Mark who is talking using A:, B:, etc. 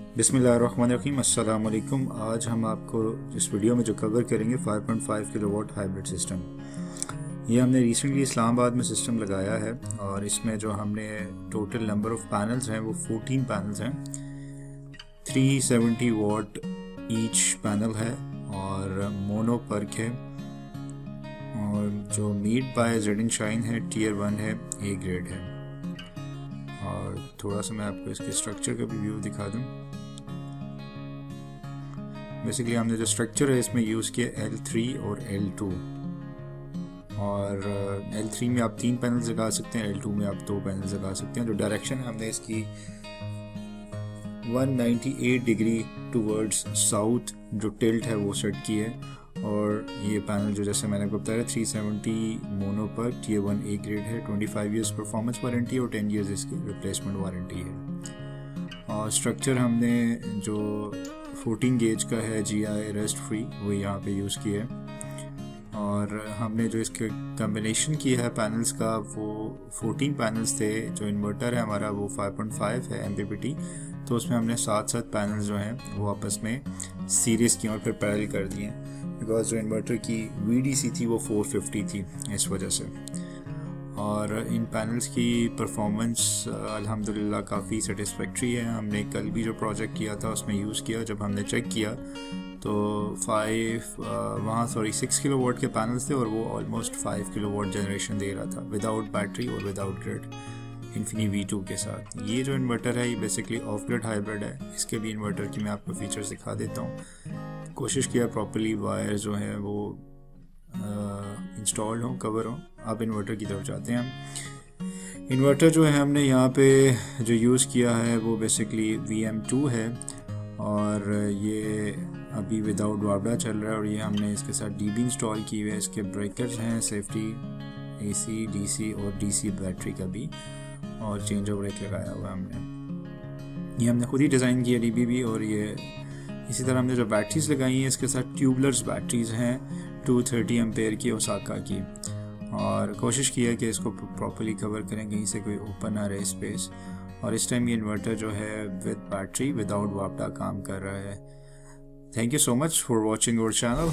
A: बिस्मिल्लाहिर्रहमानिर्रहीम, अस्सलाम वालेकुम। आज हम आपको इस वीडियो में जो कवर करेंगे 5.5 किलोवाट हाइब्रिड सिस्टम। ये हमने रिसेंटली इस्लामाबाद में सिस्टम लगाया है और इसमें जो हमने टोटल नंबर ऑफ पैनल्स हैं वो 14 पैनल्स हैं। 370 वाट ईच पैनल है और मोनो पर्क है और जो mead by Z and shine है टियर 1 है, ए ग्रेड है। और थोड़ा सा मैं आपको इसके स्ट्रक्चर का भी व्यू दिखा दूं। बेसिकली हमने जो स्ट्रक्चर है इसमें यूज़ किया L3 और L2 और L3 में आप 3 पैनल्स लगा सकते हैं, L2 में आप 2 पैनल्स लगा सकते हैं। जो डायरेक्शन है हमने इसकी 198 डिग्री टूवर्ड्स साउथ जो टिल्ट है वो सेट की है। और ये पैनल जो जैसे मैंने आपको बताया 370 मोनो पर टियर 1 ए ग्रेड है, 25 इयर्स परफॉर्मेंस वारंटी और 10 इयर्स इसकी रिप्लेसमेंट वारंटी है। और स्ट्रक्चर हमने जो 14 गेज का है GI रेस्ट फ्री वो यहाँ पे यूज़ किया है। और हमने जो इसके कम्बिनेशन किया है पैनल्स का वो 14 पैनल्स थे। जो इन्वर्टर है हमारा वो 5.5 है MPPT, तो उसमें हमने 7 पैनल्स जो हैं वो आपस में सीरीज़ किए और फिर पैरेलल कर दिए, बिकॉज जो इन्वर्टर की VDC थी वो 450 थी इस वजह से। और इन पैनल्स की परफॉर्मेंस अल्हम्दुलिल्लाह काफ़ी सेटिस्फैक्ट्री है। हमने कल भी जो प्रोजेक्ट किया था उसमें यूज़ किया, जब हमने चेक किया तो 6 किलोवाट के पैनल्स थे और वो ऑलमोस्ट 5 किलोवाट जनरेशन दे रहा था विदाउट बैटरी और विदाउट ग्रिड इन्फिनी V2 के साथ। ये जो इन्वर्टर है ये बेसिकली ऑफ ग्रिड हाइब्रिड है। इसके भी इन्वर्टर की मैं आपको फीचर्स दिखा देता हूँ। कोशिश किया प्रॉपर्ली वायर जो है वो इंस्टॉल्ड हो, कवर हो। अब इन्वर्टर की तरफ जाते हैं हम। इन्वर्टर जो है हमने यहाँ पे जो यूज़ किया है वो बेसिकली VM2 है और ये अभी विदाउट वापडा चल रहा है। और ये हमने इसके साथ DB इंस्टॉल की हुई है। इसके ब्रेकर्स हैं सेफ्टी, AC, DC और DC बैटरी का भी, और चेंज ओवर ब्रेक लगाया हुआ है हमने। ये हमने खुद ही डिज़ाइन किया DB भी। और ये इसी तरह हमने जो बैटरीज लगाई हैं इसके साथ ट्यूबलर्स बैटरीज हैं 230 एम्पेयर की ओसाका की। और कोशिश की है कि इसको प्रॉपर्ली कवर करें, कहीं से कोई ओपन ना रहे स्पेस। और इस टाइम ये इन्वर्टर जो है विद बैटरी विदाउट वापडा काम कर रहा है। Thank you so much for watching our channel.